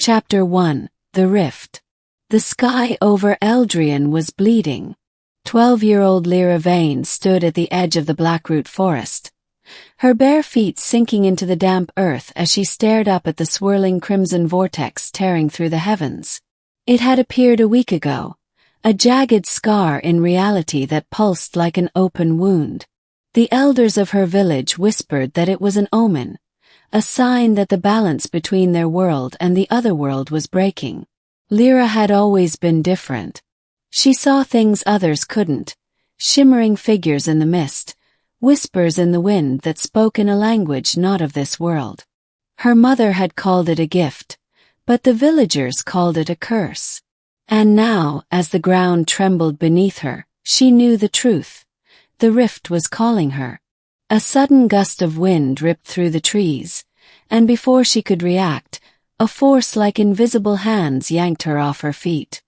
Chapter 1. The Rift. The sky over Eldrian was bleeding. 12-year-old Lyra Vane stood at the edge of the Blackroot forest, her bare feet sinking into the damp earth as she stared up at the swirling crimson vortex tearing through the heavens. It had appeared a week ago, a jagged scar in reality that pulsed like an open wound. The elders of her village whispered that it was an omen, a sign that the balance between their world and the other world was breaking. Lyra had always been different. She saw things others couldn't, shimmering figures in the mist, whispers in the wind that spoke in a language not of this world. Her mother had called it a gift, but the villagers called it a curse. And now, as the ground trembled beneath her, she knew the truth. The rift was calling her. A sudden gust of wind ripped through the trees, and before she could react, a force like invisible hands yanked her off her feet.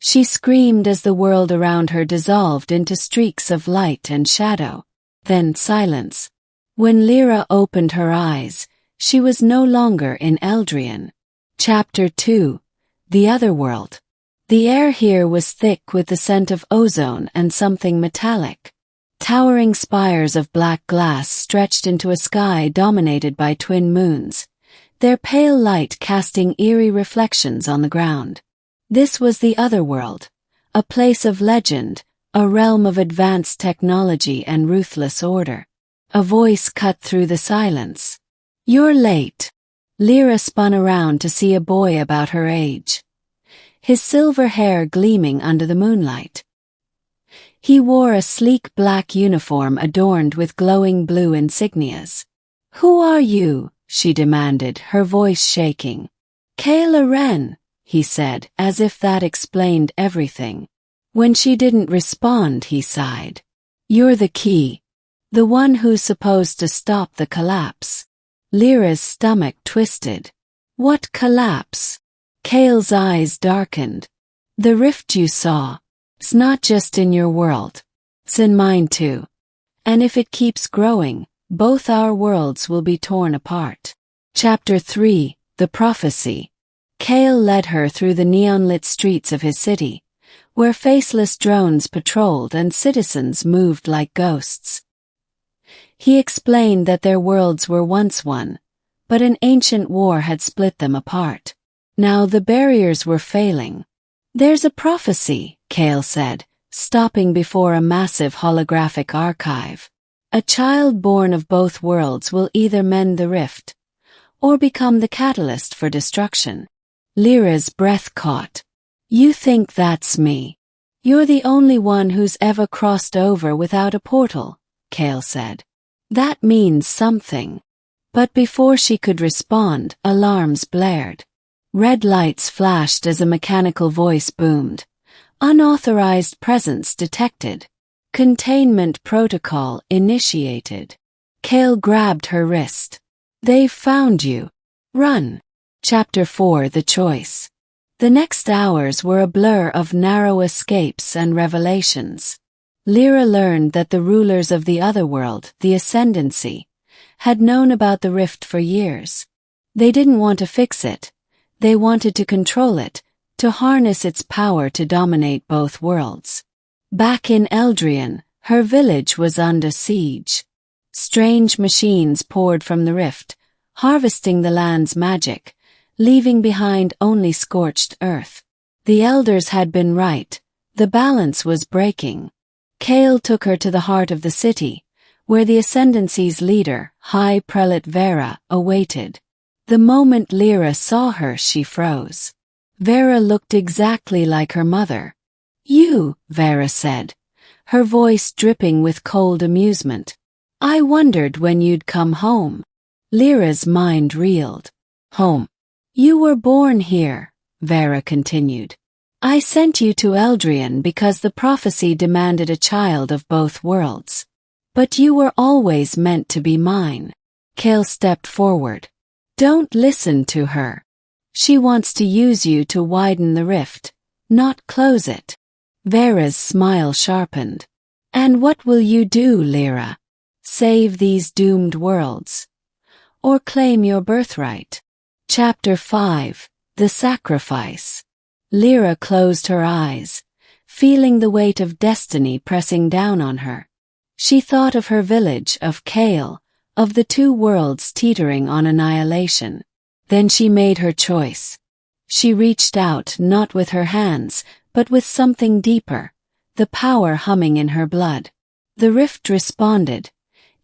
She screamed as the world around her dissolved into streaks of light and shadow. Then silence. When Lyra opened her eyes, she was no longer in Eldrian. Chapter 2. The Otherworld. The air here was thick with the scent of ozone and something metallic. Towering spires of black glass stretched into a sky dominated by twin moons, their pale light casting eerie reflections on the ground. This was the Otherworld, a place of legend, a realm of advanced technology and ruthless order. A voice cut through the silence. "You're late." Lyra spun around to see a boy about her age, his silver hair gleaming under the moonlight. He wore a sleek black uniform adorned with glowing blue insignias. "Who are you?" she demanded, her voice shaking. "Kayla Wren," he said, as if that explained everything. When she didn't respond, he sighed. "You're the key. The one who's supposed to stop the collapse." Lyra's stomach twisted. "What collapse?" Kale's eyes darkened. "The rift you saw. It's not just in your world. It's in mine too. And if it keeps growing, both our worlds will be torn apart." Chapter 3. The Prophecy. Kale led her through the neon-lit streets of his city, where faceless drones patrolled and citizens moved like ghosts. He explained that their worlds were once one, but an ancient war had split them apart. Now the barriers were failing. "There's a prophecy," Kale said, stopping before a massive holographic archive. "A child born of both worlds will either mend the rift, or become the catalyst for destruction." Lyra's breath caught. "You think that's me? You're the only one who's ever crossed over without a portal," Kale said. "That means something." But before she could respond, alarms blared. Red lights flashed as a mechanical voice boomed. "Unauthorized presence detected. Containment protocol initiated." Kale grabbed her wrist. "They've found you. Run." Chapter 4. The Choice. The next hours were a blur of narrow escapes and revelations. Lyra learned that the rulers of the Otherworld, the Ascendancy, had known about the rift for years. They didn't want to fix it. They wanted to control it, to harness its power to dominate both worlds. Back in Eldrian, her village was under siege. Strange machines poured from the rift, harvesting the land's magic, leaving behind only scorched earth. The elders had been right. The balance was breaking. Kale took her to the heart of the city, where the Ascendancy's leader, High Prelate Vera, awaited. The moment Lyra saw her, she froze. Vera looked exactly like her mother. "You," Vera said, her voice dripping with cold amusement. "I wondered when you'd come home." Lyra's mind reeled. "Home? You were born here," Vera continued. "I sent you to Eldrian because the prophecy demanded a child of both worlds. But you were always meant to be mine." Kale stepped forward. "Don't listen to her. She wants to use you to widen the rift, not close it." Vera's smile sharpened. "And what will you do, Lyra? Save these doomed worlds? Or claim your birthright?" Chapter 5. The sacrifice. Lyra closed her eyes, feeling the weight of destiny pressing down on her. She thought of her village, of Kale, of the two worlds teetering on annihilation. Then she made her choice. She reached out, not with her hands, but with something deeper, the power humming in her blood. The rift responded,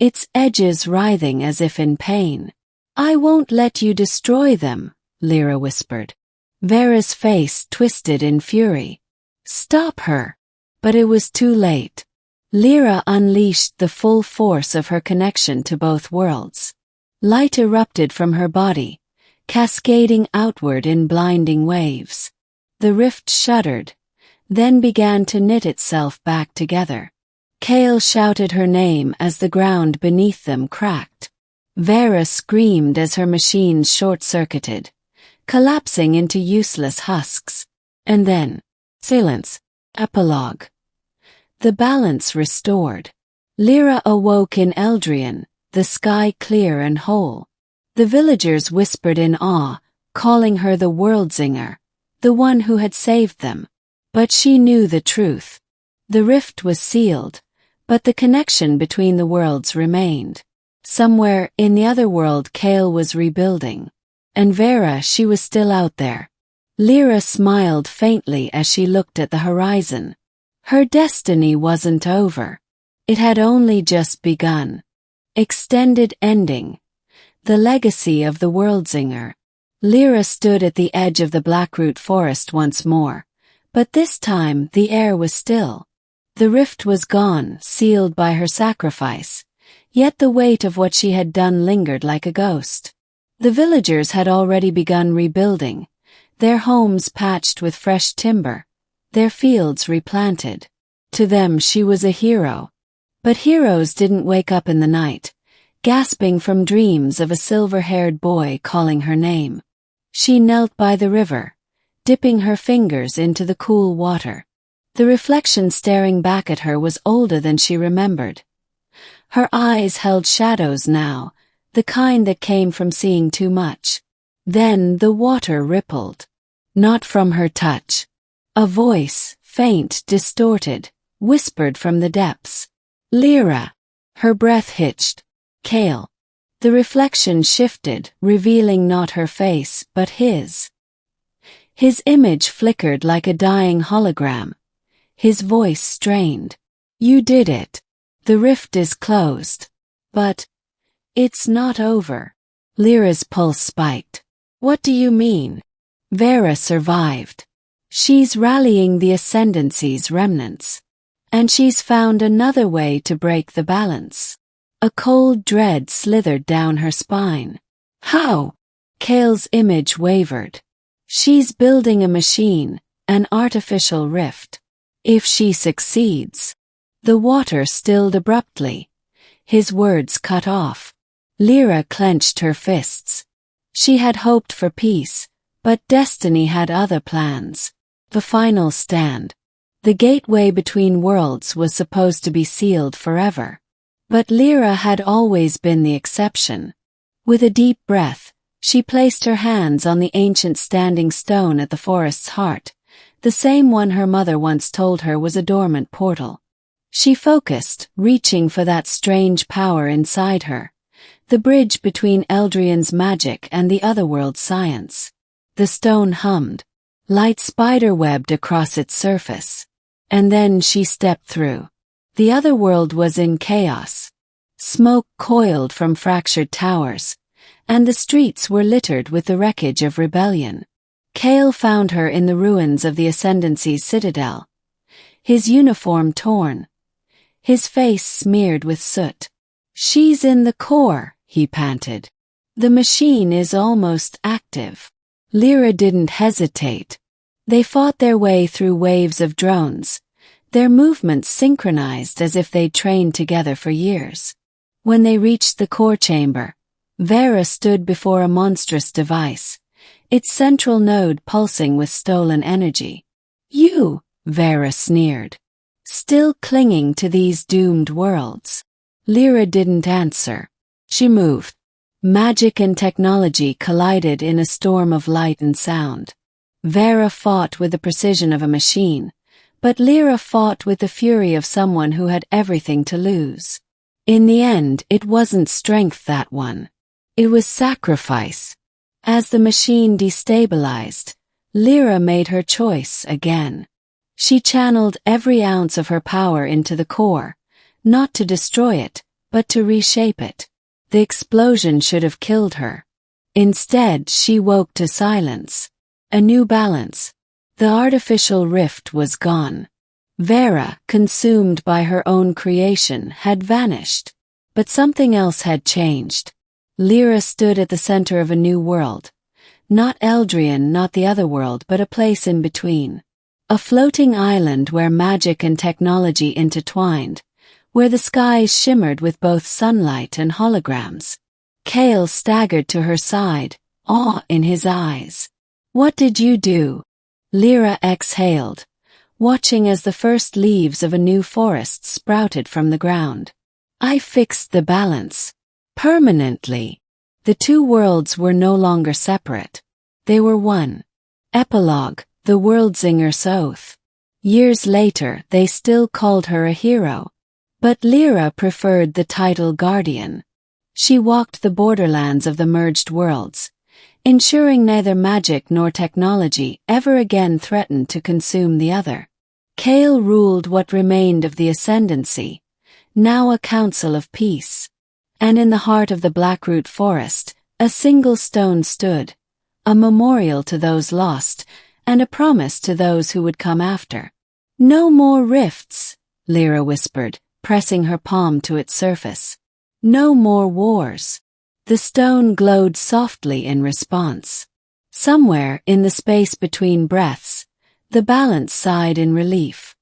its edges writhing as if in pain. "I won't let you destroy them," Lyra whispered. Vera's face twisted in fury. "Stop her!" But it was too late. Lyra unleashed the full force of her connection to both worlds. Light erupted from her body, cascading outward in blinding waves. The rift shuddered, then began to knit itself back together. Kale shouted her name as the ground beneath them cracked. Vera screamed as her machines short-circuited, collapsing into useless husks. And then, silence. Epilogue. The balance restored. Lyra awoke in Eldrian, the sky clear and whole. The villagers whispered in awe, calling her the Worldsinger, the one who had saved them. But she knew the truth. The rift was sealed, but the connection between the worlds remained. Somewhere in the other world Kale was rebuilding. And Vera, she was still out there. Lyra smiled faintly as she looked at the horizon. Her destiny wasn't over. It had only just begun. Extended ending. The legacy of the Worldsinger. Lyra stood at the edge of the Blackroot forest once more, but this time the air was still. The rift was gone, sealed by her sacrifice, yet the weight of what she had done lingered like a ghost. The villagers had already begun rebuilding, their homes patched with fresh timber, their fields replanted. To them she was a hero. But heroes didn't wake up in the night, gasping from dreams of a silver-haired boy calling her name. She knelt by the river, dipping her fingers into the cool water. The reflection staring back at her was older than she remembered. Her eyes held shadows now, the kind that came from seeing too much. Then the water rippled. Not from her touch. A voice, faint, distorted, whispered from the depths. "Lyra." Her breath hitched. "Kale." The reflection shifted, revealing not her face, but his. His image flickered like a dying hologram. His voice strained. "You did it. The rift is closed. But it's not over." Lyra's pulse spiked. "What do you mean?" Vera survived. She's rallying the Ascendancy's remnants. And she's found another way to break the balance. A cold dread slithered down her spine. "How?" Kale's image wavered. "She's building a machine, an artificial rift. If she succeeds." The water stilled abruptly. His words cut off. Lyra clenched her fists. She had hoped for peace, but destiny had other plans. The final stand. The gateway between worlds was supposed to be sealed forever. But Lyra had always been the exception. With a deep breath, she placed her hands on the ancient standing stone at the forest's heart, the same one her mother once told her was a dormant portal. She focused, reaching for that strange power inside her, the bridge between Eldrian's magic and the otherworld's science. The stone hummed. Light spiderwebbed across its surface. And then she stepped through. The other world was in chaos. Smoke coiled from fractured towers, and the streets were littered with the wreckage of rebellion. Kale found her in the ruins of the Ascendancy's citadel. His uniform torn. His face smeared with soot. "She's in the core," he panted. "The machine is almost active." Lyra didn't hesitate. They fought their way through waves of drones, their movements synchronized as if they'd trained together for years. When they reached the core chamber, Vera stood before a monstrous device, its central node pulsing with stolen energy. "You," Vera sneered. "Still clinging to these doomed worlds." Lyra didn't answer. She moved. Magic and technology collided in a storm of light and sound. Vera fought with the precision of a machine, but Lyra fought with the fury of someone who had everything to lose. In the end, it wasn't strength that won. It was sacrifice. As the machine destabilized, Lyra made her choice again. She channeled every ounce of her power into the core, not to destroy it, but to reshape it. The explosion should have killed her. Instead, she woke to silence. A new balance. The artificial rift was gone. Vera, consumed by her own creation, had vanished. But something else had changed. Lyra stood at the center of a new world. Not Eldrian, not the other world, but a place in between. A floating island where magic and technology intertwined, where the skies shimmered with both sunlight and holograms. Kale staggered to her side, awe in his eyes. "What did you do?" Lyra exhaled, watching as the first leaves of a new forest sprouted from the ground. "I fixed the balance. Permanently." The two worlds were no longer separate. They were one. Epilogue, the Worldzinger's Oath. Years later, they still called her a hero. But Lyra preferred the title Guardian. She walked the borderlands of the merged worlds, ensuring neither magic nor technology ever again threatened to consume the other. Kale ruled what remained of the Ascendancy, now a council of peace. And in the heart of the Blackroot Forest, a single stone stood, a memorial to those lost, and a promise to those who would come after. "No more rifts," Lyra whispered, pressing her palm to its surface. "No more wars." The stone glowed softly in response. Somewhere in the space between breaths, the balance sighed in relief.